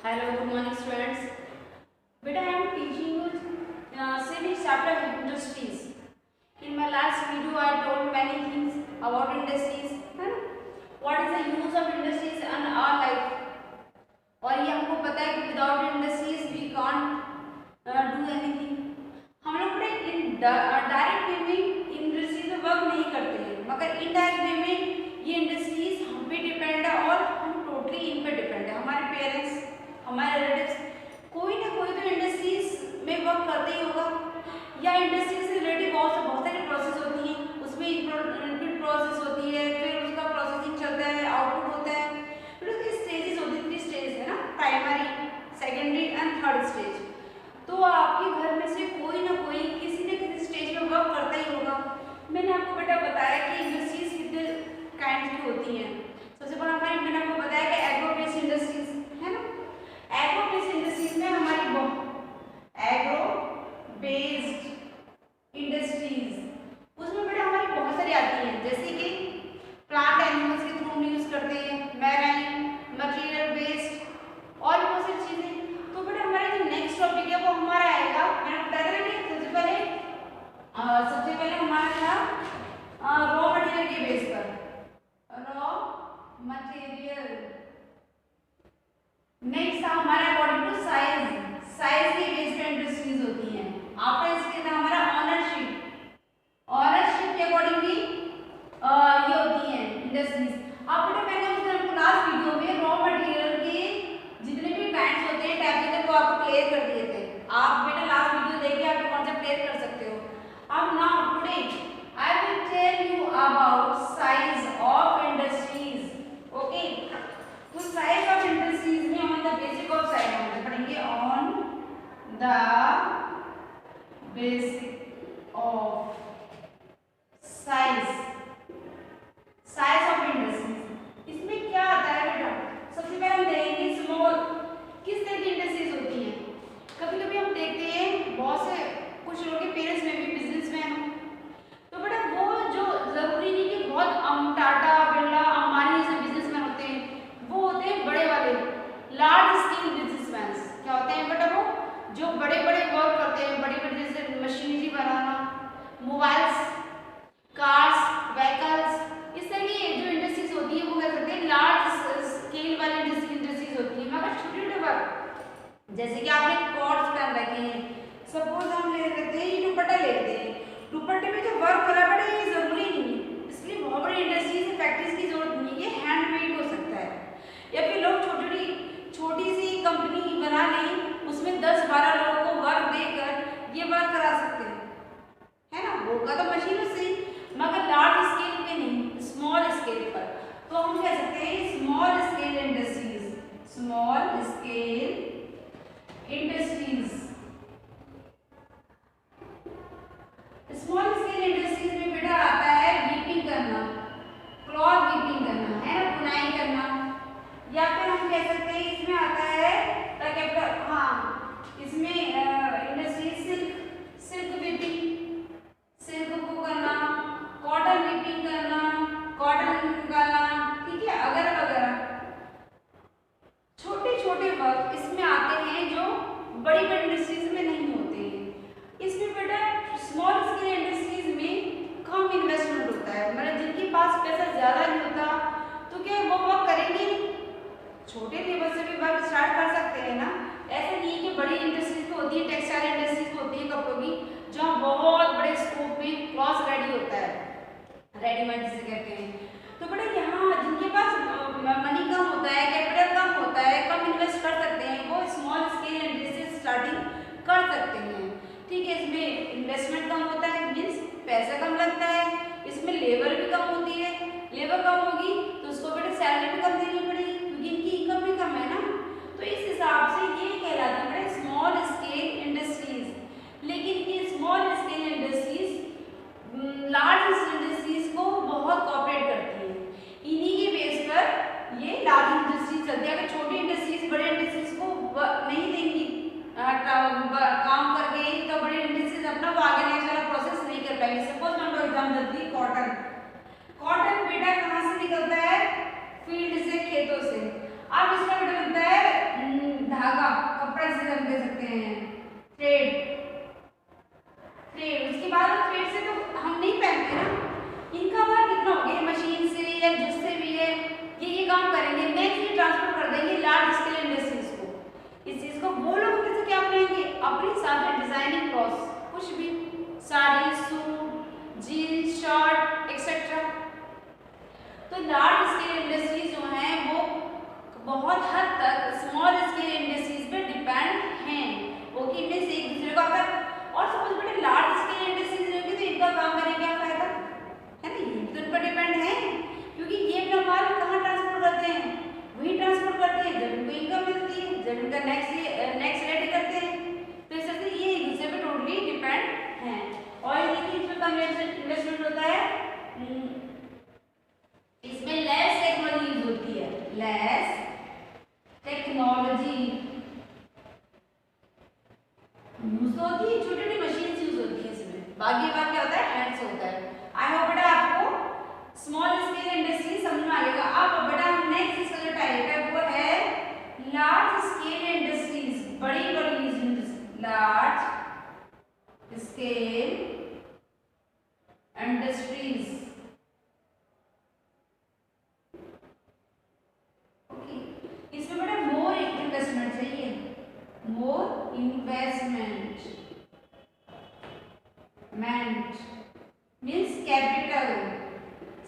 Hello, good morning, students. Beta, I am teaching you civic chapter industries. In my last video, I told many things about industries. What is the use of industries in our life? और ये हमको पता है कि without industries we can't do anything. हम लोग बड़े direct way में इंडस्ट्रीज में वर्क नहीं करते हैं, मगर इनडायरेक्ट वे में ये इंडस्ट्रीज हम पे डिपेंड है और हम टोटली इन पे डिपेंड है. हमारे पेरेंट्स, हमारे रिलेटिव्स कोई ना कोई तो इंडस्ट्रीज में वर्क करते ही होगा, या इंडस्ट्री से रिलेटेड बहुत सारी प्रोसेस होती हैं. उसमें इनपुट प्रोसेस होती है, फिर उसका प्रोसेसिंग चलता है, आउटपुट होता है, फिर उसकी स्टेजेस होती है. 3 स्टेज है ना, primary, secondary and third stage. तो आपके घर में से कोई ना कोई किसी न किसी स्टेज में वर्क करता ही होगा. मैंने आपको बेटा बताया कि इंडस्ट्रीज कितने काइंड की होती हैं. सबसे पहले मैंने आपको बताया कि एग्रो बेस्ड इंडस्ट्रीज है ना. एग्रो बेस्ड इंडस्ट्रीज में हमारी एग्रो बेस्ड इंडस्ट्रीज उसमें बेटा हमारी बहुत सारी आती हैं, जैसे कि प्लांट एनिमल्स के थ्रू हम यूज करते हैं, मैराइन, मटेरियल बेस्ड और बहुत सारी चीजें. तो बेटा हमारा जो नेक्स्ट टॉपिक है वो हमारा आएगा, मैंने बताया था कि सबसे पहले हमारा था रॉ मटेरियल के बेस पर, रॉ मटेरियल. नेक्स्ट था हमारा अकॉर्डिंग टू साइज, साइज के बेस पे इंडस्ट्रीज होती हैं. आफ्टर इसके था हमारा ऑनरशिप, ऑनरशिप के अकॉर्डिंगली ये होती हैं इंडस्ट्रीज. अब बेटा मैंने उस दिन लास्ट वीडियो में रॉ मटेरियल के जितने भी काइंड्स होते हैं, टाइप्स होते हैं, वो आपको क्लियर कर दिए थे. आप बेटा लास्ट वीडियो देख के आप कॉन्सेप्ट क्लियर कर सकते हो. अब now today I will tell you about size of industries. Okay, तो साइज ऑफ इंडस्ट्रीज में हम द बेसिक ऑफ साइज हम पढ़ेंगे. On the basic of size, size of industries. इसमें क्या आता है बेटा, सबसे पहले हम देखेंगे स्मॉल किस तरह की इंडस्ट्रीज होती हैं. कभी कभी हम देखते हैं बहुत से कुछ लोगों के पेरेंट्स में भी बिजनेसमैन हो, तो बेटा वो जो जरूरी नहीं कि बहुत टाटा बिरला अंबानी जैसे बिजनेसमैन होते हैं, वो होते हैं बड़े वाले लार्ज स्केल बिजनेसमैन. क्या होते हैं बेटा, वो जो बड़े बड़े वर्क करते हैं, बड़ी बड़ी जैसे मशीनरी बनाना, मोबाइल्स, कार्स, व्हीकल्स, इस तरह की जो इंडस्ट्रीज होती है वो क्या करते हैं, लार्ज स्केल वाली इंडस्ट्रीज होती है. मगर छोटे छोटे वर्क जैसे कि आपने कॉर्ड्स पहन रखे हैं, सपोज हम ले लेते हैं, ये दुपट्टा लेते हैं, दुपट्टे में जो वर्क करा पड़े ये जरूरी नहीं है, इसलिए बहुत बड़ी इंडस्ट्रीज फैक्ट्रीज की जरूरत नहीं है. ये हैंडमेड हो सकता है, या फिर लोग छोटी सी कंपनी बना लें, उसमें 10-12 लोगों को वर्क देकर ये वर्क करा सकते हैं, है ना. होगा तो मशीनों से, मगर लार्ज स्केल पे नहीं, स्मॉल स्केल पर. तो हम कह सकते हैं small scale industries, small scale industries. Small scale industries में बेटा आता है वीपिंग करना, क्लॉथ वीपिंग करना, है ना, बुनाई करना, या फिर हम कह सकते हैं इसमें आता है इसमें इंडस्ट्रीज सिल्क वीपिंग, सिल्क को करना, कॉटन वीपिंग करना, कॉटन निकालना, ठीक है, वगैरह वगैरह. छोटे छोटे वर्क इसमें आते हैं जो बड़ी बड़ी इंडस्ट्रीज में नहीं होते हैं. इसमें बेटा स्मॉल स्केल इंडस्ट्रीज में कम इन्वेस्टमेंट होता है, मतलब जिनके पास पैसा ज़्यादा नहीं होता तो क्या वो वर्क करेंगे नहीं. छोटे लेवल से भी वर्क स्टार्ट कर सकते हैं ना. ऐसा नहीं है कि इस चीज को वो लोग कैसे क्या अपनाएंगे, अपनी सारे डिजाइनिंग क्लॉथ्स, कुछ भी sari, suit, jeans, shirt etcetera. तो लार्ज स्केल इंडस्ट्रीज जो हैं वो बहुत हद तक स्मॉल स्केल इंडस्ट्रीज पे डिपेंड हैं, ओके, इनमें से एक दूसरे को अगर और सपोज बेटे लार्ज स्केल इंडस्ट्रीज रहेंगे तो इनका काम करने क्या फायदा है ना, ये तो इन पर डिपेंड है क्योंकि ये अपना माल कहाँ ट्रांसपोर्ट करते हैं, वही ट्रांसपोर्ट करते हैं जब इनको इनकम मिलती है, जब इनका नेक्स्ट रेडी करते हैं। तो इस तरह से ये एक दूसरे पे टोटली डिपेंड हैं। और ये इसमें कम इन्वेस्टमेंट होता है, इसमें लेस टेक्नोलॉजी यूज होती है, लेस टेक्नोलॉजी यूज होती है, छोटी छोटी मशीन यूज होती है इसमें, बाकी बात क्या होता है हैंड्स होता है। आई होप बेटा आपको स्मॉल स्केल इंडस्ट्री समझ में आ गया। अब बेटा नेक्स्ट इसका जो टाइप है वो है लार्ज स्केल इंडस्ट्रीज, बड़ी लार्ज स्केल इंडस्ट्रीज। इसमें बेटा मोर इन्वेस्टमेंट चाहिए, मोर इन्वेस्टमेंट मीन्स कैपिटल,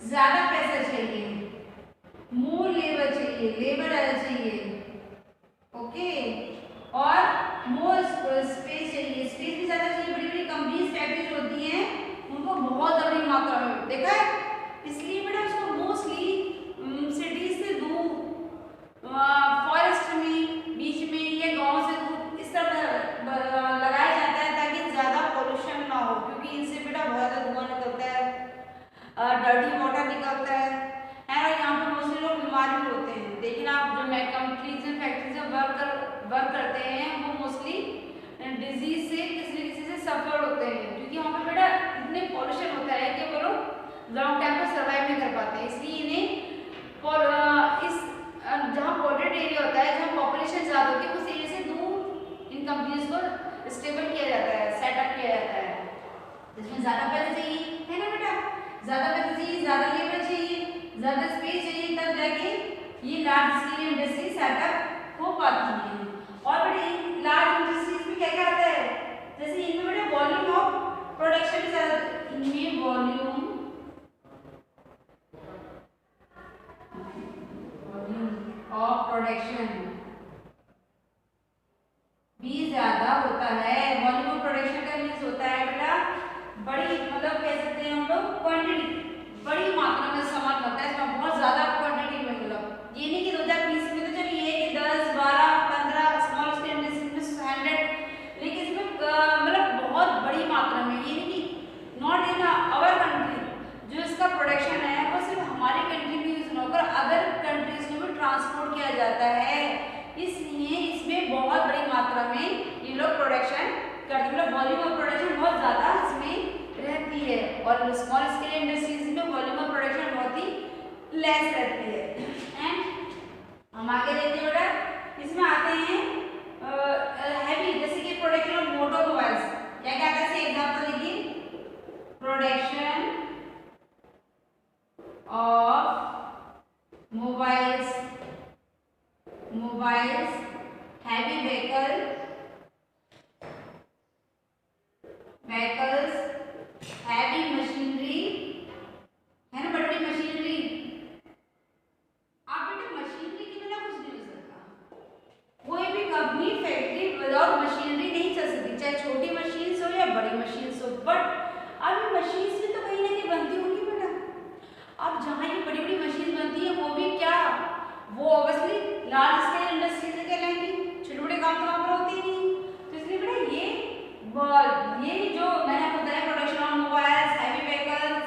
ज्यादा पैसा चाहिए, मोर लेबर चाहिए, लेबर चाहिए, ओके, और मोर स्पेस चाहिए, स्पेस भी ज्यादा चाहिए। बड़ी बड़ी कंपनीज फैक्ट्रीज होती हैं उनको बहुत बड़ी मात्रा में देखा है, इसलिए बेटा उसको मोस्टली सिटीज से दूर, फॉरेस्ट में, बीच में या गांव से दूर इस तरह लगाया जाता है ताकि ज्यादा पोल्यूशन ना हो, क्योंकि इनसे बेटा बहुत ज्यादा धुआं निकलता है, डर्टी वाटर निकलता है और यहाँ पर मोस्टली लोग बीमार भी होते हैं। लेकिन आप जो कंपनीज में फैक्ट्रीज में वर्क करते हैं वो मोस्टली डिजीज से किसी से सफर होते हैं, क्योंकि वहाँ पर बेटा इतने पॉल्यूशन होता है कि वो लोग लॉन्ग टाइम पर सर्वाइव नहीं कर पाते। इसलिए इन्हें इस जहाँ पोल्यूटेड एरिया होता है, जहाँ पॉपुलेशन ज़्यादा होती है, उस एरिया से दूर इन कंपनीज को स्टेबल किया जाता है, सेटअप किया जाता है, जिसमें ज़्यादा पैसे चाहिए, है ना बेटा, ज़्यादा पैसे चाहिए, ज़्यादा लेबर चाहिए, ज़्यादा स्पेस चाहिए, तब जाके ये लार्ज स्केल इंडस्ट्री सेटअप हो पाती है। और बेटा लार्ज इंडस्ट्रीज में क्या क्या आता है, जैसे इनमें बेटा वॉल्यूम ऑफ प्रोडक्शन भी ज़्यादा, इनमें वॉल्यूम ऑफ प्रोडक्शन भी ज्यादा होता है। वॉल्यूम ऑफ प्रोडक्शन का मीन्स होता है बेटा बड़ी, मतलब कह सकते हैं हम लोग क्वांटिटी, बड़ी मात्रा में सामान बनता है, इसमें बहुत ज्यादा क्वांटिटी में, मतलब ये नहीं कि 2020 में तो चलिए कि 10, 12, 15 स्मॉल स्केल इंडस्ट्री में 100, लेकिन इसमें मतलब बहुत बड़ी मात्रा में, ये नहीं कि नॉट इन आवर कंट्री, जो इसका प्रोडक्शन है वो सिर्फ हमारी कंट्री में यूज ना होकर अदर कंट्रीज में भी ट्रांसपोर्ट किया जाता है, इसलिए इसमें बहुत बड़ी मात्रा में ये लोग प्रोडक्शन करते हैं, मतलब वॉल्यूम ऑफ प्रोडक्शन बहुत ज़्यादा इसमें रहती है। और स्मॉल स्केल इंडस्ट्रीज में वॉल्यूम ऑफ प्रोडक्शन बहुत ही लेस रहती है। एंड हम आगे देखते हैं बेटा, इसमें आते हैं हैवी, जैसे कि प्रोडक्शन ऑफ मोटरमोबाइल्स, या क्या कहते हैं एग्जाम्पल देखिए, production of mobiles, heavy vehicles, heavy machinery, है ना, बड़ी मशीनरी। आप बेटे मशीनरी के बिना कुछ नहीं हो सकता, कोई भी कंपनी फैक्ट्री विदाउट मशीनरी नहीं चल सकती, चाहे छोटी मशीन हो या बड़ी मशीन हो, बट अब मशीन भी तो कहीं ना कहीं बनती होगी बेटा। अब जहाँ ये बड़ी बड़ी मशीन बनती है वो भी क्या, वो ऑब्वियसली लार्ज स्केल इंडस्ट्री से कहलाएंगी, छोटे बड़े काम तो वहाँ पर होते ही नहीं। तो इसलिए बेटा ये जो मैंने बताया production of mobiles, heavy vehicles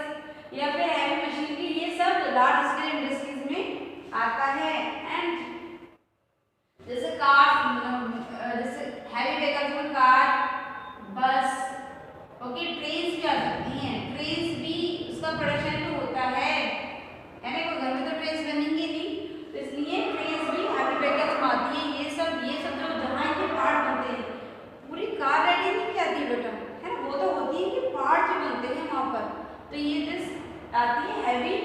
या फिर हैवी मशीनरी, ये सब लार्ज स्केल इंडस्ट्रीज में आता है। एंड जैसे कार, जैसे हैवी व्हीकल्स में कार, बस, ओके, ट्रेन्स भी आ सकती हैं, ट्रेन्स भी उसका प्रोडक्शन भी होता है ना, कोई घर में तो ट्रेन्स बनेंगे नहीं, तो इसलिए ट्रेन्स भी हैवी व्हीकल्स में आती है। ये सब जो जहाँ इनके पार्ट बनते हैं, पूरी कार रेडी नहीं आती बेटा, है ना, वो तो होती है कि पार्ट जो बनते हैं वहाँ पर, तो ये दिस आती है हैवी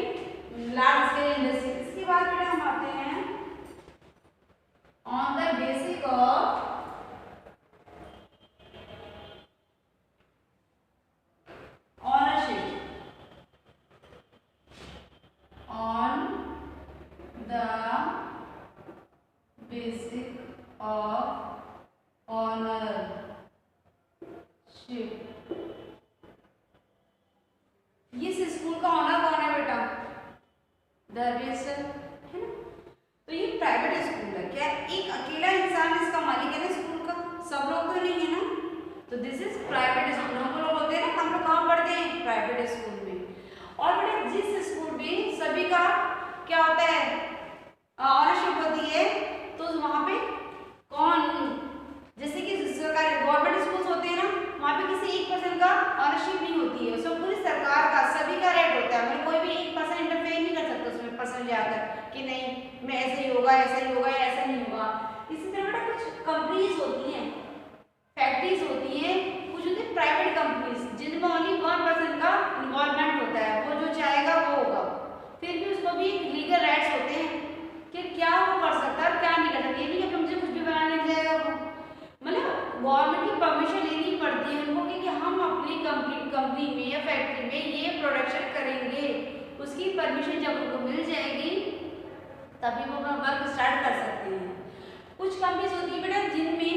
लार्ज तो दिस इज प्राइवेट स्कूल। हम लोग बोलते हैं ना, हम लोग कहाँ पढ़ते हैं, प्राइवेट स्कूल में। और बेटा जिस स्कूल में सभी का क्या होता है, ऑनरशिप होती है, तो वहाँ पे कौन, जैसे कि सरकारी गवर्नमेंट स्कूल्स होते हैं ना, वहाँ पे किसी एक पर्सन का ऑनरशिप नहीं होती है, उसमें पूरी सरकार का सभी का रेट होता है, मतलब कोई भी एक पर्सन इंटरफेयर नहीं कर सकता उसमें पर्सन जाकर कि नहीं मैं ऐसे ही होगा, ऐसा ही होगा, ऐसा नहीं होगा। इसी तरह बेटा कुछ कंपनीज होती हैं, फैक्ट्रीज होती हैं, कुछ होती है प्राइवेट कंपनीज, जिनमें ओनली वन पर्सन का इन्वॉल्वमेंट होता है, वो जो चाहेगा वो होगा। फिर भी उसको भी लीगल राइट्स होते हैं कि क्या वो कर सकता है और क्या नहीं कर सकता। ये नहीं कि मुझे कुछ भी बनाने लग जाएगा, मतलब गवर्नमेंट की परमिशन लेनी पड़ती है उनको कि हम अपनी कंपनी में या फैक्ट्री में ये प्रोडक्शन करेंगे, उसकी परमिशन जब उनको मिल जाएगी तभी वो अपना वर्क स्टार्ट कर सकते हैं। कुछ कंपनीज होती है बेटा जिनमें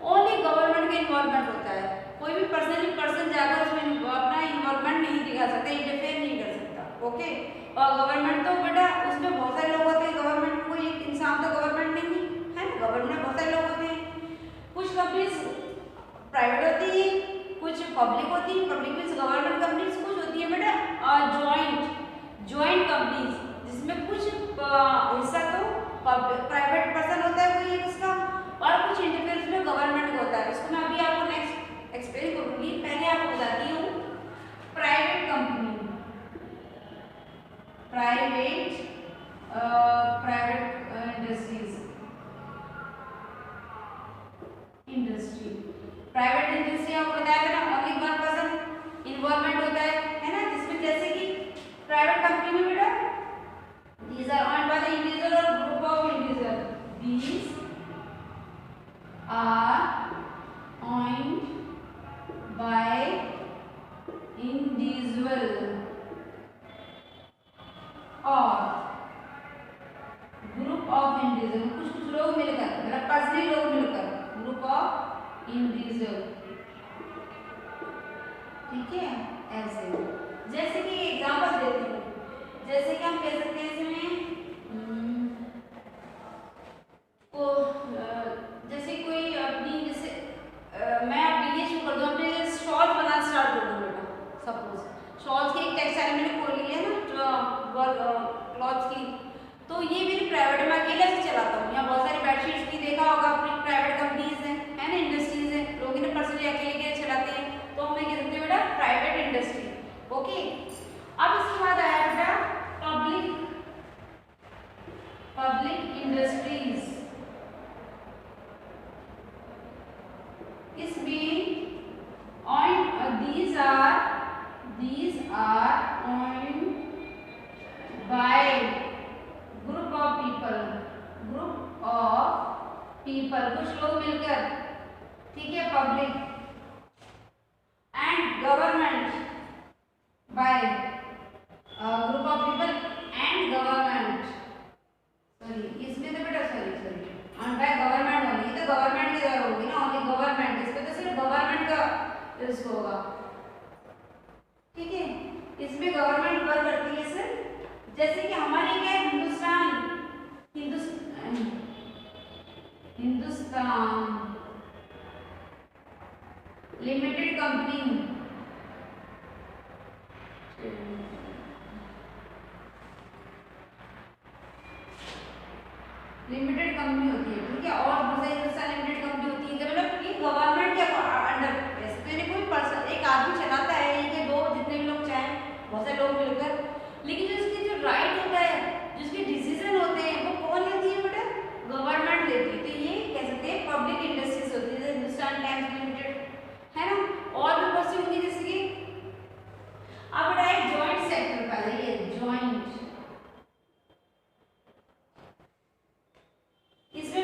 ओनली गवर्नमेंट का इन्वॉल्वमेंट होता है, कोई भी पर्सन जाकर उसमें अपना इन्वॉल्वमेंट नहीं दिखा सकता, इंटरफेयर नहीं कर सकता। ओके, और गवर्नमेंट तो बेटा उसमें बहुत सारे लोग होते हैं, गवर्नमेंट कोई एक इंसान तो गवर्नमेंट नहीं है ना, गवर्नमेंट में बहुत सारे लोग होते हैं। कुछ कंपनीज प्राइवेट होती है, कुछ पब्लिक होती है, पब्लिक मीन्स गवर्नमेंट कंपनीज, कुछ होती है बेटा जॉइंट कंपनीज, जिसमें कुछ हिस्सा तो प्राइवेट पर्सन होता है कोई एक उसका, और कुछ इंटरफेरेंस में गवर्नमेंट होता है। उसको मैं अभी आपको नेक्स्ट एक्सप्लेन करूंगी। पहले आपको बताती हूँ private company, private industry. Private industry आपको बताया ना, ओनली वन पर्सन इन्वॉल्वमेंट होता है ना, जिसमें जैसे कि प्राइवेट कंपनी में बेटा these are owned by the individual or group of individual, these are owned by individual और ग्रुप ऑफ इंडिविजुअल, कुछ लोग मिलकर, मतलब पर्सनली लोग मिलकर, ग्रुप ऑफ इंडिविजुअल, ठीक है। ऐसे जैसे कि एग्जांपल देती हूँ, जैसे कि हम कह सकते हैं इसमें को जैसे कोई अपनी जैसे मैं अब बिजनेस शुरू कर दूँ, अपने शॉल बनाना स्टार्ट कर दूँ बेटा, सपोज शॉल्स की एक टेक्सटाइल मैंने खोल ली है ना क्लॉथ्स की, तो ये मेरी प्राइवेट में अकेले से चलाता हूँ। यहाँ बहुत सारी बेडशीट्स की देखा होगा, अपनी प्राइवेट कंपनीज है ना, इंडस्ट्रीज है, लोग इन्हें पर्सनली अकेले चलाते हैं, तो हमें कह सकते हैं बेटा प्राइवेट इंडस्ट्री। ओके, अब इसके बाद आया बेटा पब्लिक इंडस्ट्रीज। इसमें these are owned by group of people, कुछ लोग मिलकर, ठीक है, public and government by group of people and government, sorry इसमें तो बेटा सॉरी ऑन बाय गवर्नमेंट होगी, तो गवर्नमेंट की द्वारा होगी ना, ओनली गवर्नमेंट, इस पे तो सिर्फ गवर्नमेंट का यूज होगा, ठीक है। इसमें गवर्नमेंट वर्क करती है सर, जैसे कि हमारी क्या है, Hindustan limited company, limited company होती है, ठीक है, और दूसरी हिंदुस्तान लिमिटेड कंपनी होती है, मतलब कि गवर्नमेंट के अंडर, ऐसे कोई पर्सन एक आदमी चलाता है, ये दो जितने भी लोग चाहें, बहुत सारे लोग मिलकर, लेकिन जो इसकी जो राइट होता है, जिसके डिसीजन होते हैं, वो कौन लेती है बेटा, गवर्नमेंट लेती है। तो ये कह सकते हैं पब्लिक इंडस्ट्रीज होती है, जैसे हिंदुस्तान टाइम्स लिमिटेड है ना, और भी बहुत सी होंगी, जैसे कि अब बेटा एक जॉइंट सेक्टर, पहले ये जॉइंट, इसमें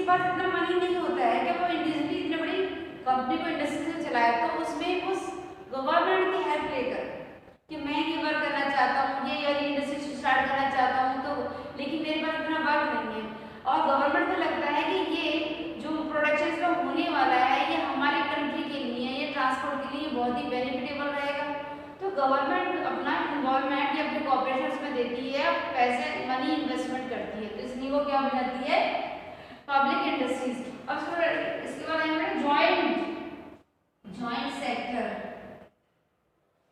किसी के पास इतना मनी नहीं होता है कि वो इंडिविजुअली इतनी बड़ी कंपनी को इंडस्ट्री से चलाए, तो उसमें उस गवर्नमेंट की हेल्प लेकर कि मैं ये वर्क करना चाहता हूँ, ये यार इंडस्ट्री स्टार्ट करना चाहता हूँ, तो लेकिन मेरे पास इतना वर्क नहीं है और गवर्नमेंट को लगता है कि ये जो प्रोडक्शन इसका होने वाला है ये हमारी कंट्री के लिए, ये ट्रांसपोर्ट के लिए बहुत ही बेनिफिटेबल रहेगा, तो गवर्नमेंट अपना इन्वॉल्वमेंट या अपने कॉर्पोरेशन में देती है, पैसे मनी इन्वेस्टमेंट करती है, तो इसलिए वो क्या बनाती है, पब्लिक इंडस्ट्रीज। अब इसके बाद आएंगे जॉइंट सेक्टर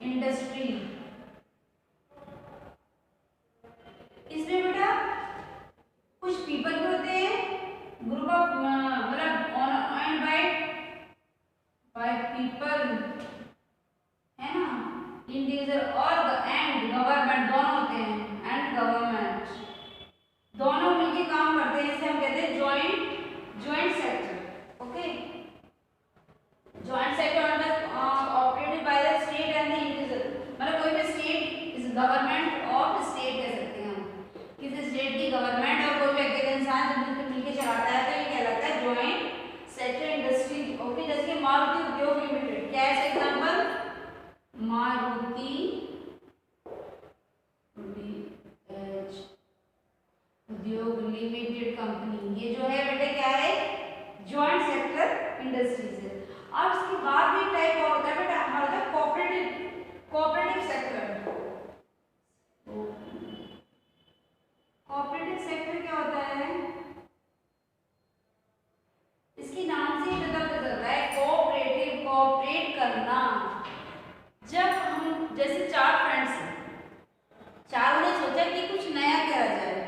इंडस्ट्री। इसमें बेटा कुछ पीपल भी होते हैं, ग्रुप ऑफ मतलब ऑन बाय पीपल, है ना, इंडिविजुअल और एंड गवर्नमेंट दोनों होते हैं, एंड गवर्नमेंट दोनों मिलके काम करते हैं, इसे हम कहते हैं joint sector. Okay, joint sector operated by the state and the individual, मतलब कोई भी state is government of state कह सकते हैं हम, किसी स्टेट की गवर्नमेंट और कोई भी अकेले इंसान जब मिलकर चलाता है तो ये कहलाता है जॉइंट सेक्टर इंडस्ट्री। ओके, जैसे मारुति उद्योग लिमिटेड, क्या है एग्जांपल, मारुति उद्योग लिमिटेड कंपनी, ये जो है बेटे क्या है, जॉइंट सेक्टर इंडस्ट्रीज है। और उसके बाद भी टाइप और होता है बेटा हमारा कोऑपरेटिव सेक्टर। कोऑपरेटिव सेक्टर क्या होता है, इसके नाम से ही पता चलता है कोऑपरेटिव, कोऑपरेट करना। जब हम जैसे चार फ्रेंड्स हैं, चारों ने सोचा कि कुछ नया करा जाए,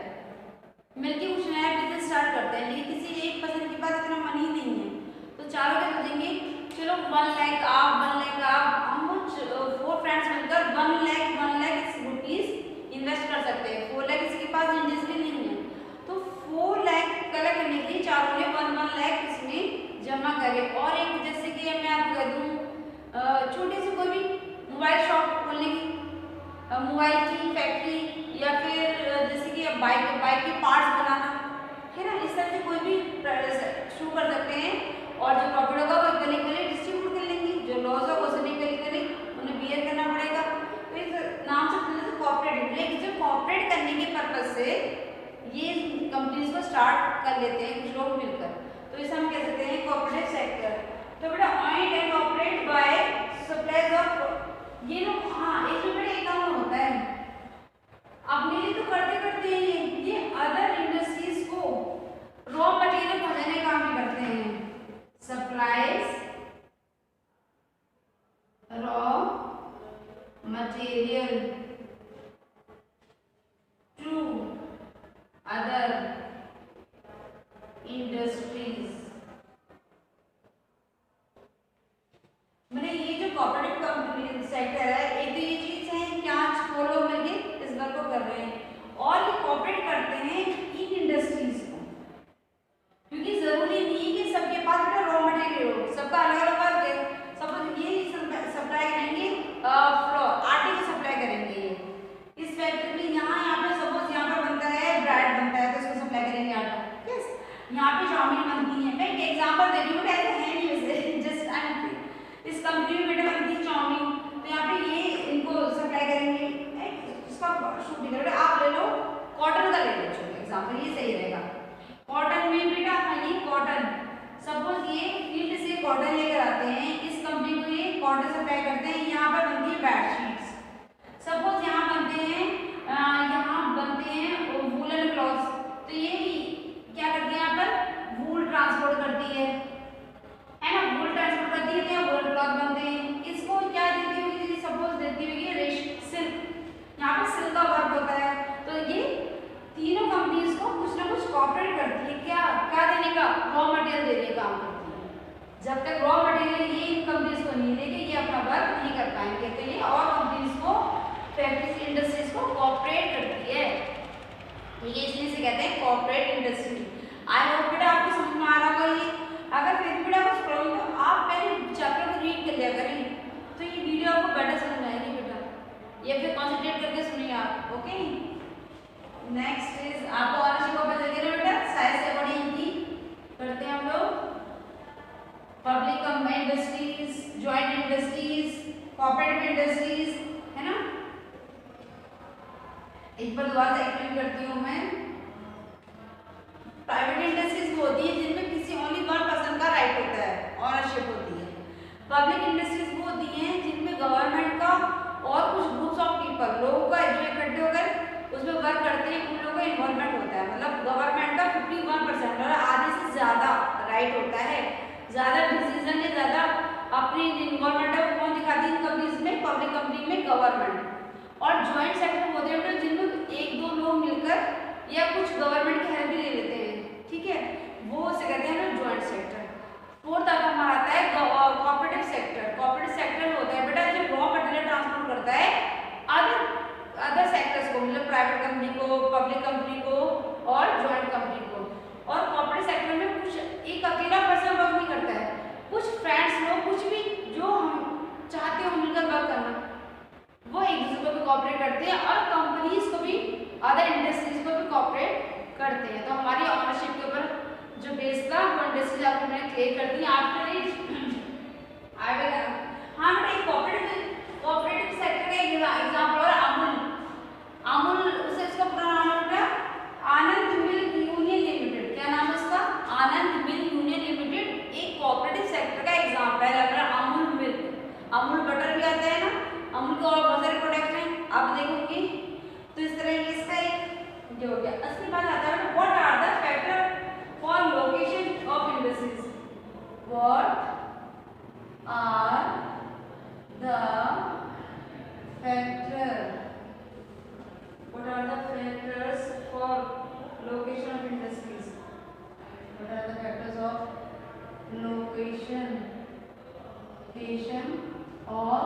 मिलके कुछ नया बिजनेस स्टार्ट करते हैं, लेकिन किसी एक पर्सन के पास इतना मनी नहीं है, तो चारों क्या सोचेंगे, चलो 1 लाख आप हम 4 फ्रेंड्स मिलकर 1 लाख रुपीज इन्वेस्ट कर सकते हैं। 4 लाख इसके पास इंडस्ट्री नहीं है, तो 4 लाख कलेक्ट करने के लिए चारों ने 1 लाख इसमें जमा करे। और एक जैसे कि मैं आपको कह दूँ छोटी सी कोई भी मोबाइल शॉप खोलने की, मोबाइल की फैक्ट्री, या फिर जैसे कि बाइक के पार्ट्स बनाना, है ना, इस तरह से कोई भी शुरू कर सकते हैं, और जो प्रॉफिट होगा वो इक्वली डिस्ट्रीब्यूट कर लेंगे, जो लॉस होगा उसे इक्वली उन्हें बियर करना पड़ेगा। तो इस नाम से कोऑपरेटिव, लेकिन जो कोऑपरेट करने के पर्पज से ये कंपनीज को स्टार्ट कर लेते हैं कुछ लोग मिलकर, तो इसे हम कह सकते हैं कोऑपरेटिव सेक्टर। तो बेटा owned and operate by supplies of, ये लोग, हाँ इसमें बेटा एक काम होता है, अपने लिए तो करते करते ये अदर इंडस्ट्रीज को रॉ मटेरियल पहुंचाने का काम भी करते हैं, supplies raw material to other industries. मैंने ये जो कोऑपरेटिव कंपनी सेक्टर है, एक तो ये चीज है क्या फॉलो मिलके इस वर्क को कर रहे हैं, और ये कोऑपरेट करते हैं इन इंडस्ट्रीज को, क्योंकि जरूरी नहीं है कि सबके पास बेटा रॉ मटेरियल हो, सबका अलग अलग वर्क है। सपोज ये सप्लाई करेंगे फ्लोर आटे की सप्लाई करेंगे, ये इस फैक्ट्री में यहाँ पे सपोज यहाँ पे बनता है ब्रेड बनता है, तो इसको सप्लाई करेंगे आटा, यस, यहाँ पे चाउमीन बनती है। मैं एक एग्जांपल दे रही हूँ, ऐसा है नहीं वैसे, जस्ट इस कंपनी में बेटा बनती है चाउमीन, तो यहाँ पे ये इनको सप्लाई करेंगे, इसका शूट करेंगे। आप ले लो कॉटन का, ले लो चलो एग्जांपल, ये सही रहेगा। कॉटन में बेटा ये कॉटन, सपोज ये फील्ड से कॉटन लेकर आते हैं, इस कंपनी को ये कॉटन सप्लाई करते हैं, यहाँ पर बनती है बेडशीट्स, सपोज यहाँ बनते हैं वूलन क्लॉथ्स, तो ये क्या करती है यहाँ पर वूल ट्रांसपोर्ट करती है ना, वूल ट्रांसपोर्ट करती है, तो वूल क्लॉथ बनते हैं। इसको क्या देती होगी, सपोज देती होगी रेशम सिल्क, यहाँ पे सिल्क का वर्क होता है। तो ये तीनों कंपनीज को कुछ ना कुछ कॉपरेट करती है, क्या देने का, रॉ मटेरियल देने का काम करती है। जब तक रॉ मटेरियल ये इन कंपनीज को नहीं देंगे, ये अपना वर्क नहीं कर पाएंगे, तो ये और कंपनीज को, फैक्ट्रीज इंडस्ट्रीज को कॉपरेट करती है, ये इसलिए से कहते हैं कॉपरेट इंडस्ट्री। आई होप बेटा आपको समझ में आ रहा होगा ये। अगर फिर भी बेटा कुछ प्रॉब्लम तो आप पहले चैप्टर को रीड कर लिया करें, तो ये वीडियो आपको बेटर समझ में आएगी बेटा, ये फिर कॉन्सेंट्रेट करके सुनिए आप। ओके, नेक्स्ट इज आपको और अच्छी कॉपी लगे ना बेटा, साइंस से बड़ी इनकी इंडस्ट्रीज, है ना। एक बार दोबारा एक्सप्लेन करती हूँ मैं। प्राइवेट इंडस्ट्रीज वो होती है जिनमें किसी ओनली वन पर्सन का राइट होता है, ऑनरशिप होती है। पब्लिक इंडस्ट्रीज वो होती हैं जिनमें गवर्नमेंट का और कुछ ग्रुप्स ऑफ पीपल, लोगों का जो इकट्ठे होकर उसमें वर्क करते हैं, उन लोगों का इन्वॉल्वमेंट होता है। मतलब गवर्नमेंट का 51% और आधे से ज़्यादा राइट होता है, ज़्यादा डिसीजन या ज़्यादा अपनी इन्वॉल्वमेंट है कौन दिखाती है कंपनीज में, पब्लिक कंपनी में गवर्नमेंट। और ज्वाइंट सेक्टर होते हैं जिनमें एक दो लोग मिलकर या कुछ गवर्नमेंट की हेल्प भी ले लेते हैं, ठीक है, वो उसे कहते हैं ना ज्वाइंट सेक्टर। फोर्थ अब हमारा आता है कोऑपरेटिव सेक्टर। कोऑपरेटिव सेक्टर होता है बेटा जो रॉ मटेरियल ट्रांसपोर्ट करता है अदर सेक्टर्स को, मतलब प्राइवेट कंपनी को, पब्लिक कंपनी को और ज्वाइंट कंपनी को। और कोऑपरेटिव सेक्टर में कुछ एक अकेला पर्सन वर्क नहीं करता है, कुछ फ्रेंड्स लोग, कुछ भी जो हम चाहते हो मिलकर वर्क करना, वो एक दूसरे को भी कोऑपरेट करते हैं और कंपनीज को भी, अदर इंडस्ट्रीज को भी कोऑपरेट करते हैं। तो हमारी ऑनरशिप के ऊपर जो बेस था वो इंडस्ट्रीज आपको मैंने क्लियर कर दी। आफ्टर इट आई विल हाँ बेटा एक कोऑपरेटिव सेक्टर का एग्जांपल और अमूल उसे इसका पूरा नाम है बेटा आनंद मिल्क यूनियन लिमिटेड। क्या नाम है उसका? आनंद मिल्क यूनियन लिमिटेड एक कोऑपरेटिव सेक्टर का एग्जांपल है। अगर अमूल मिल्क, अमूल बटर भी आता है ना, अमूल के और बहुत सारे प्रोडक्ट हैं आप देखोगे। तो इस तरह ये इसका एक जो हो गया। असली बात आता है what are the factor for location of industries, what are the factor, what are the factors for location of industries, what are the factors of location of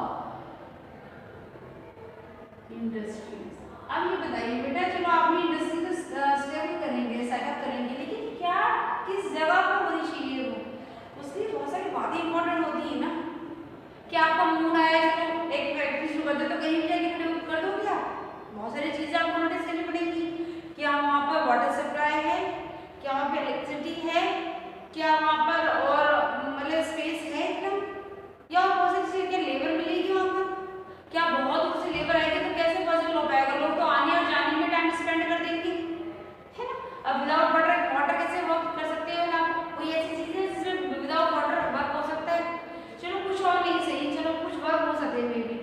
industries। अब ये बताइए बेटा, चलो आपने इंडस्ट्री को स्टडी करेंगे, सेटअप करेंगे, लेकिन क्या किस जगह पर होनी चाहिए वो, उसकी बहुत सारी बातें इंपॉर्टेंट होती है ना। क्या आपका मूड आया चलो एक फैक्ट्री शुरू कर दो, तो कहीं भी जाके कर दो क्या? बहुत सारी चीजें आपको नोटिस करनी पड़ेगी। क्या वहाँ पर वाटर सप्लाई है, क्या वहाँ पर इलेक्ट्रिसिटी है, क्या वहाँ पर और मतलब स्पेस है एकदम, या बहुत सारी चीजें, क्या लेबर मिलेगी वहाँ पर, क्या बहुत दूर से लेबर आएगी तो कैसे पॉसिबल हो पाएगा? लोग तो आने और जाने में टाइम स्पेंड कर देंगे, है ना। अब विदाउट वाटर कैसे वर्क कर सकते हो ना, कोई ऐसी चीज है जिसमें विदाउट वाटर वर्क हो सकता है? चलो कुछ और नहीं सही, चलो कुछ वर्क हो सकते हैं मे भी,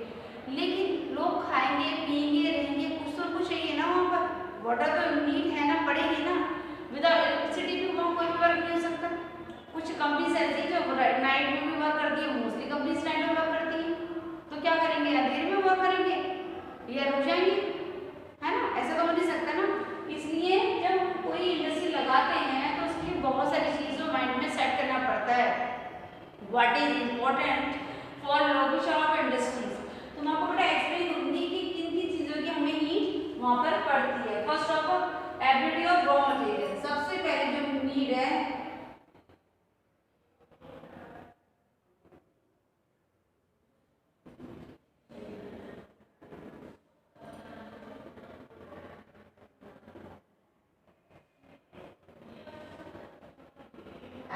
लेकिन लोग खाएंगे पिएंगे रहेंगे, कुछ तो कुछ चाहिए ना वहाँ पर, वाटर तो नीड है ना, पड़ेगी ना। विदाउट इलेक्ट्रिसिटी भी वहाँ कोई वर्क नहीं हो सकता। कुछ कंपनीज ऐसी जो नाइट में भी वर्क करती है, मोस्टली कंपनीज नाइट में वर्क करती है, तो क्या करेंगे? अंधेरे में वर्क करेंगे या रुक जाएंगे, है ना। ऐसा तो हो नहीं सकता ना। इसलिए जब कोई इंडस्ट्री लगाते हैं तो उसके लिए बहुत सारी चीज़ों माइंड में सेट करना पड़ता है। What is important for location of industries, तो मैं आपको बेटा एक्सप्लेन करूंगी कि किन किन चीज़ों की हमें नीड वहाँ पर पड़ती है। First of all ability of raw material, सबसे पहले जो नीड है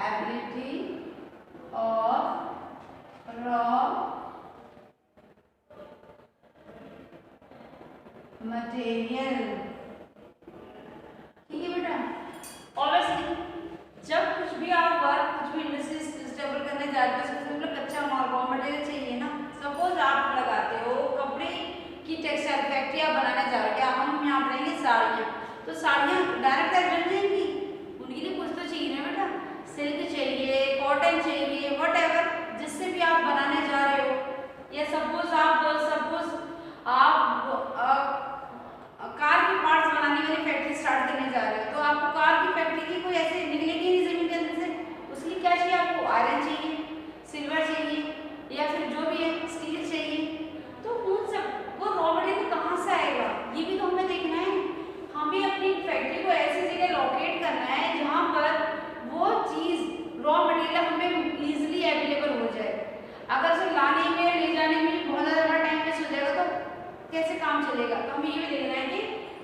ability of raw material, ठीक है बेटा। ऑब्वियसली जब कुछ भी आप वर्क, कुछ भी इंडस्ट्री स्टेबल करने जाते हो उसमें मतलब कच्चा माल रॉ मटेरियल चाहिए ना। सपोज आप लगाते हो कपड़े की टेक्सटाइल फैक्ट्री आप बनाने जा रहे हो, हम यहाँ बनाएंगे साड़ियाँ, तो साड़ियाँ डायरेक्ट बन जाएंगी, उनके लिए कुछ तो चाहिए ना बेटा, सिल्क चाहिए, कॉटन चाहिए, व्हाटएवर जिससे भी आप बनाने जा रहे हो। या सपोज आप कार के पार्ट्स बनाने वाली फैक्ट्री स्टार्ट करने जा रहे हो, तो आपको कार की फैक्ट्री की कोई ऐसे निकलेगी नहीं जमीन के अंदर से, उसके लिए क्या चाहिए आपको? आयरन चाहिए, सिल्वर चाहिए, या फिर जो भी है स्टील चाहिए। तो उन सब वो रॉ मटेरियल कहाँ से आएगा ये भी तो हमें देखना है। हमें अपनी फैक्ट्री को ऐसी जगह लोकेट करना है जहाँ पर वो चीज़ रॉ मटेरियल हमें ईजिली अवेलेबल हो जाए। अगर उसे लाने में ले जाने में बहुत ज़्यादा टाइम वेस्ट हो जाएगा तो कैसे काम चलेगा? तो हमें ये भी देखना है कि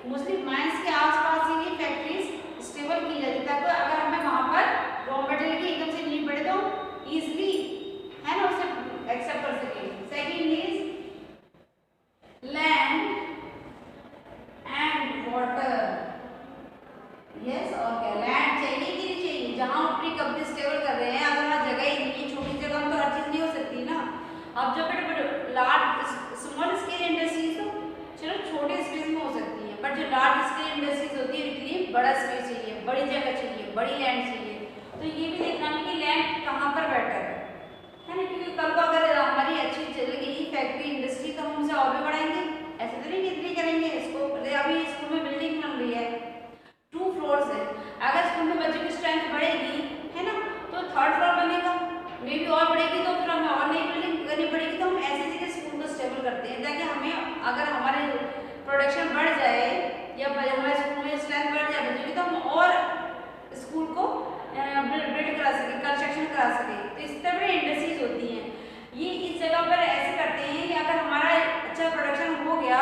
मुस्लिम माइंस के आसपास ही ये फैक्ट्रीज स्टेबल की जाती है, ताकि अगर हमें वहाँ पर रॉ मटेरियल की एकदम से नीड पड़े तो ईजिली, है ना, उसे एक्सेप्ट कर सकें। सेकेंड इज बड़ी लैंड चाहिए, तो ये भी देखना है कि लैंड कहाँ पर बेटर है ना, क्योंकि कल को अगर हमारी अच्छी चलेगी फैक्ट्री इंडस्ट्री तो हम उसे और भी बढ़ाएंगे, ऐसे तो नहीं कितनी करेंगे इसको। अभी स्कूल में बिल्डिंग बन रही है, 2 फ्लोर्स है, अगर स्कूल में बच्चों की स्ट्रेंथ बढ़ेगी है ना तो 3rd फ्लोर बनेगा, मे भी और बढ़ेगी तो फिर हमें और नई बिल्डिंग करनी पड़ेगी। तो हम ऐसे जगह स्कूल को स्टेबल करते हैं ताकि हमें अगर हमारे प्रोडक्शन बढ़ जाए या हमारे स्कूल में स्ट्रेंथ बढ़ जाए बच्चों की तो हम और स्कूल को बिल्ड करा सके, कंस्ट्रक्शन करा सके। तो इस तरह इंडस्ट्रीज होती हैं, ये इस जगह पर ऐसे करते हैं कि अगर हमारा अच्छा प्रोडक्शन हो गया,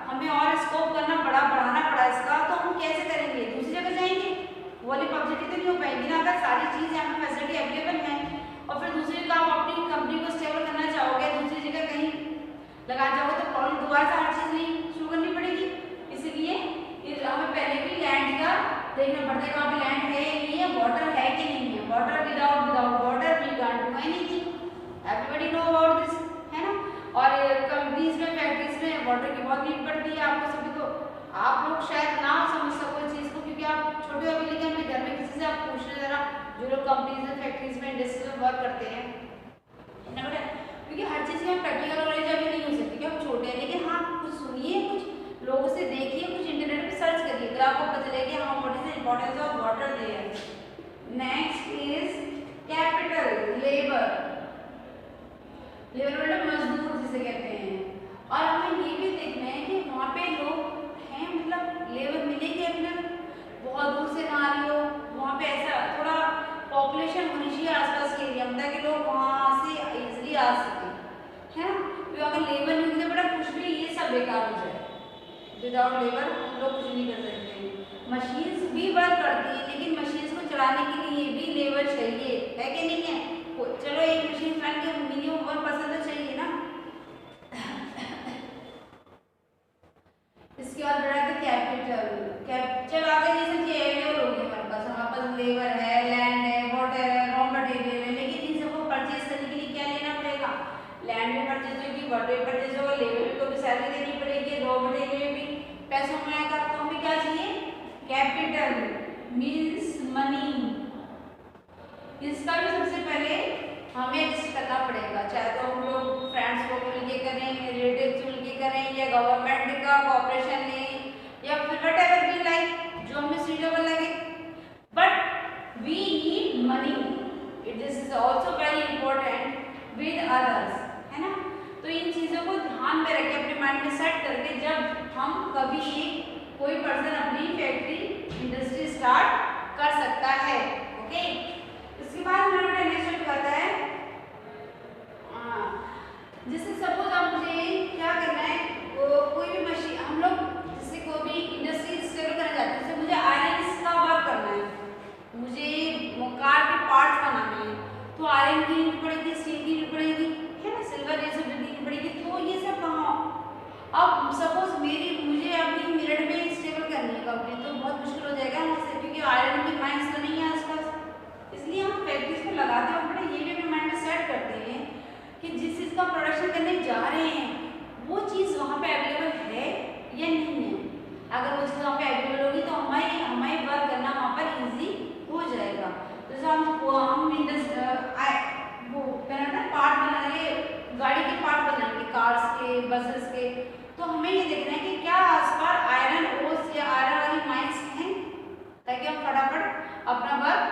हमें और स्कोप करना पड़ा, बढ़ाना पड़ा इसका, तो हम कैसे करेंगे, दूसरी जगह जाएंगे, वो वाली पब्लिसिटी तो नहीं हो पाएगी ना। अगर सारी चीज़ यहाँ पर फैसिलिटी अवेलेबल है और फिर दूसरी जगह आप अपनी कंपनी को स्टेबल करना चाहोगे, दूसरी जगह कहीं लगाना चाहोगे तो प्रॉब्लम दोबारा से हर चीज़ नहीं शुरू करनी पड़ेगी। इसीलिए हमें पहले भी लैंड का देखना पड़ता है, कहाँ पे लैंड है या नहीं है, वाटर है कि नहीं है। Water without water we can't do anything, everybody know about this है ना। और कंपनीज में फैक्ट्रीज में वाटर की बहुत नीड पड़ती है आपको सभी को। आप लोग शायद ना समझ सको इस चीज़ को क्योंकि आप छोटे हो, लेकिन अपने घर में किसी से आप पूछ रहे जरा जो लोग कंपनीज में फैक्ट्रीज में इंडस्ट्रीज में वर्क करते हैं ना बेटा, क्योंकि हर चीज़ की प्रैक्टिकल नॉलेज अभी नहीं हो सकती कि हम छोटे हैं, लेकिन हाँ कुछ सुनिए, कुछ लोगों से देखिए, कुछ इंटरनेट पे सर्च करिए, अगर आपको पता चले कि हाँ what is the importance of water there. Next is capital, labour. Labour मतलब मजदूर जिसे कहते हैं। और हमें ये भी देखना है कि वहाँ पे लोग हैं, मतलब लेबर मिलेगी मतलब बहुत दूर से ना आ रही हो, वहाँ पे ऐसा थोड़ा पॉपुलेशन होनी चाहिए आसपास के एरिया में ताकि लोग वहाँ से इजीली आ सकें है ना। तो अगर लेबर नहीं होगी तो बड़ा कुछ भी ये सब बेकार हो जाए, विदाउट लेबर हम लोग कुछ नहीं कर सकते। मशीन्स भी वर्क करती है लेकिन मशीन्स को चलाने के लिए भी लेबर चाहिए, है कि नहीं है। चलो एक मशीन चलाने के मिनिमम 1% तो चाहिए ना। इसके बाद बढ़ा के कैपिटल, चलो आगे ये सब चीजें अवेलेबल होगी हमारे पास लेबर है, लैंड है, वाटर है, रॉ मटेरियल है, लेकिन इन सबको परचेज करने के लिए क्या लेना पड़ेगा, लैंड भी परचेज होगी, वाटर भी परचेज होगा, लेबर को भी सैलरी देनी पड़ेगी, रॉ मटेरियल भी पैसों में आएगा। तो हमें क्या चाहिए, कैपिटल मीन्स मनी। इसका भी सबसे पहले हमें एडजस्ट करना पड़ेगा, चाहे तो हम लोग फ्रेंड्स लोग मिलके करें, रिलेटिव्स मिलके करें, या गवर्नमेंट का कॉपरेशन लें, या फिर वट एवर बी लाइक जो हमें सूटेबल लगे, but we need money. This is also very important with others, है ना। तो इन चीज़ों को ध्यान में रखें, अपने माइंड में सेट करके जब हम कभी एक कोई पर्सन अपनी फैक्ट्री इंडस्ट्री स्टार्ट कर सकता है। ओके, इसके बाद हमारा बेटा नेक्स्ट आता है, जैसे सपोज अब मुझे क्या करना है, कोई भी मशीन हम लोग जैसे कोई भी इंडस्ट्री स्टेबल करना चाहते हैं, जैसे मुझे आयरन का वर्क करना है, मुझे कार के पार्ट्स बनाने हैं, तो आयरन की नीड पड़ेगी, स्टील की नीड पड़ेगी, है ना, सिल्वर ये सब नीड पड़ेगी। तो ये सब कहाँ, अब सपोज मुझे अभी मेरठ में स्टेबल करनी है कंपनी, तो बहुत मुश्किल हो जाएगा वहाँ से, क्योंकि आयरन की माइंस तो नहीं है आसपास। इसलिए हम फैक्ट्रीज को लगाते हैं, बड़ा ये भी अपने माइंड में सेट करते हैं कि जिस चीज़ का प्रोडक्शन करने जा रहे हैं वो चीज़ वहाँ पे अवेलेबल है या नहीं है। अगर वो चीज़ वहाँ पे अवेलेबल होगी तो हमें वर्क करना वहाँ पर इजी हो जाएगा। जैसे हम वो बनाना पार्ट बनाएंगे, गाड़ी के पार्ट बनाएंगे, कार्स के, बसेस के, तो हमें ये देखना है कि क्या आसपास आयरन ओर्स या आयरन वाली माइंस हैं ताकि हम फटाफट अपना वर्क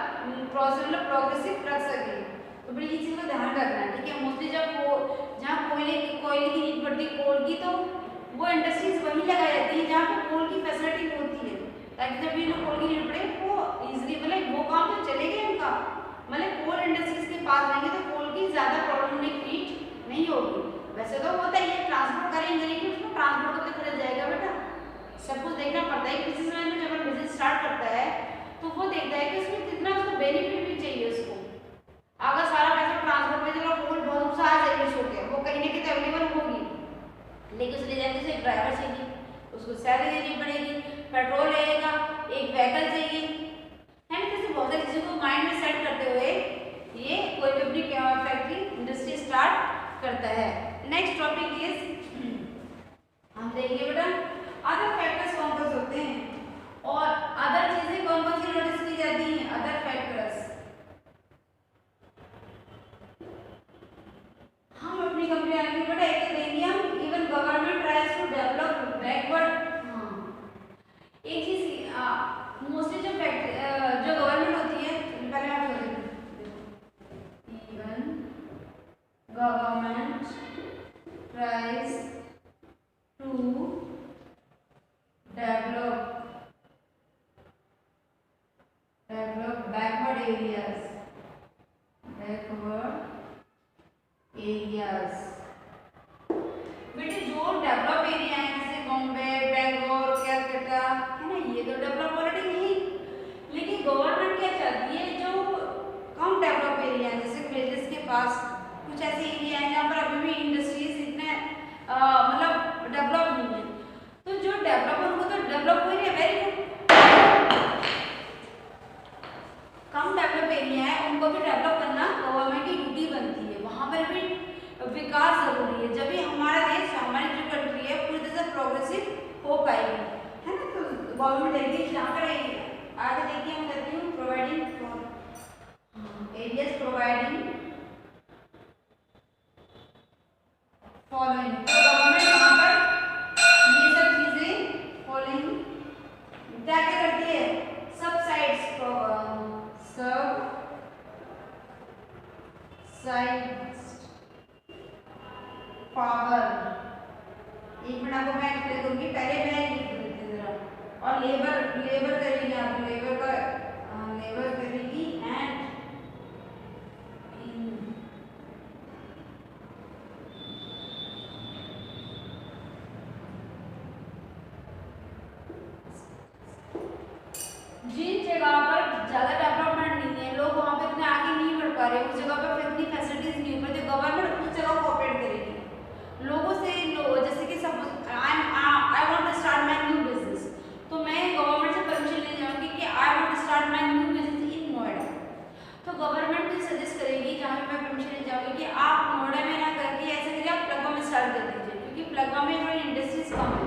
प्रोग्रेसिव रख सकें। तो बड़ी ये चीज़ का ध्यान रखना है, ठीक है। मोस्टली जब जहाँ कोयले की नीड पड़ती है, कोल की, तो वो इंडस्ट्रीज वहीं लगाई जाती है जहाँ पे कोल की फैसिलिटी होती है, ताकि जब भी लोग कोल की नीड पड़े वो ईजिली, मतलब वो काम तो चलेगा उनका, मतलब कोल इंडस्ट्रीज के पास रहेंगे तो कोल की ज़्यादा प्रॉब्लम नहीं क्रिएट नहीं होगी। वैसे तो होता है ये ट्रांसपोर्ट करेंगे, लेकिन उसको ट्रांसपोर्ट होते खरीद जाएगा बेटा। सब कुछ देखना पड़ता है। किसी समय में जब बिजनेस स्टार्ट करता है तो वो देखता है कि उसमें कितना उसको बेनिफिट भी चाहिए उसको। अगर सारा पैसा ट्रांसपोर्ट में चलो कोल बहुत सा आ जाएगी छोटे, वो कहीं ना कहीं तो अवेलेबल होगी, लेकिन उसले जाके उसे ड्राइवर चाहिए, उसको सैलरी देनी पड़ेगी, पेट्रोल लगेगा, एक व्हीकल चाहिए, है ना। जैसे बहुत सारी चीज़ों को माइंड में सेट करते हुए ये कोई भी अपनी फैक्ट्री इंडस्ट्री स्टार्ट करता है। नेक्स्ट टॉपिक इज हम देखेंगे बेटा अदर फैक्टर्स कौन कौन से होते हैं और अदर चीज़ें कौन कौन सी नोटिस की जाती हैं। अदर क्या है बेटा, एक देंगे हम even government tries to develop backward. हाँ, एक चीज मोस्टली जो गवर्नमेंट होती है, पहले आप even government tries to develop backward areas, बेटे जो डेवलप एरिया है जैसे बॉम्बे, बेंगलोर, कलकत्ता है ना, ये तो डेवलप ऑलरेडी नहीं, लेकिन गवर्नमेंट क्या चाहती है जो कम डेवलप एरिया है जैसे विलेजेस के पास कुछ ऐसे एरिया है जहाँ पर अभी भी इंडस्ट्रीज इतने मतलब डेवलप नहीं है, तो जो डेवलप है उनको तो डेवलप हो रही है, वेरी गुड। कम डेवलप एरिया है उनको भी डेवलप करना गवर्नमेंट की ड्यूटी बनती है, वहाँ पर भी विकास जरूरी है, जब भी हमारा देश, हमारी जो कंट्री है पूरी तरह से प्रोग्रेसिव हो पाएगी, है ना। तो गवर्नमेंट देखिए यहाँ पर आगे देखिए मैं कहती हूँ प्रोवाइडिंग एरियाज प्रोवाइडिंग फॉलोइंग, तो गवर्नमेंट वहाँ पर ये सब चीजें फॉलोइंग क्या क्या करती है, सब साइड्स पावर, एक मिनट आपको मैं एक्सप्लेन करूंगी, पहले मैं लिख देती हूँ जरा, और लेबर करेगी, आप लेबर करेगी एंड जिन जगह पर ज्यादा डेवलपमेंट नहीं है, लोग वहाँ पे इतने आगे नहीं बढ़ पा रहे, उस जगह पर इतनी फैसिलिटीज नहीं हो पाती, गवर्नमेंट उस जगह को ऑपरेट करेगी लोगों से। जैसे कि suppose I want to start my new business, तो मैं गवर्नमेंट से परमिशन ले जाऊंगी कि I want to start my new business in Noida, तो गवर्नमेंट मुझे सजेस्ट करेगी जहाँ पे मैं परमिशन ले जाऊंगी कि आप नोएडा में ना करके ऐसे करिए आप प्लगवा में स्टार्ट कर दीजिए, क्योंकि प्लगवा में थोड़ी इंडस्ट्रीज कम है,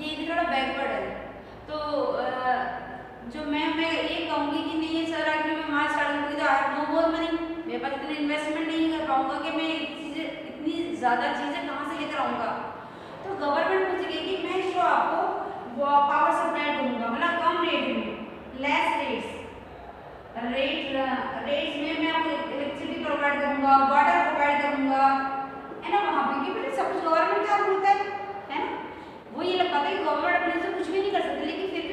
ये इधर थोड़ा बैकवर्ड है। तो जो मैं ये कहूँगी कि नहीं सर अगर मैं वहाँ स्टार्ट करूँगी तो I have no more money, मेरे पास इतने इन्वेस्टमेंट नहीं कर पाऊंगा कि मैं इतनी ज़्यादा चीज़ें कहाँ से लेकर आऊँगा, तो गवर्नमेंट पूछेगी कि मैं इसको आपको पावर सप्लाई दूंगा, मतलब कम रेट में, लेस रेट्स में मैं आपको इलेक्ट्रिसिटी प्रोवाइड करूँगा, वाटर प्रोवाइड करूँगा, है ना, वहाँ पे क्योंकि सब कुछ गवर्नमेंट का होता है ना, वो ये लगता है कि गवर्नमेंट अपने से कुछ भी नहीं कर सकती, लेकिन फिर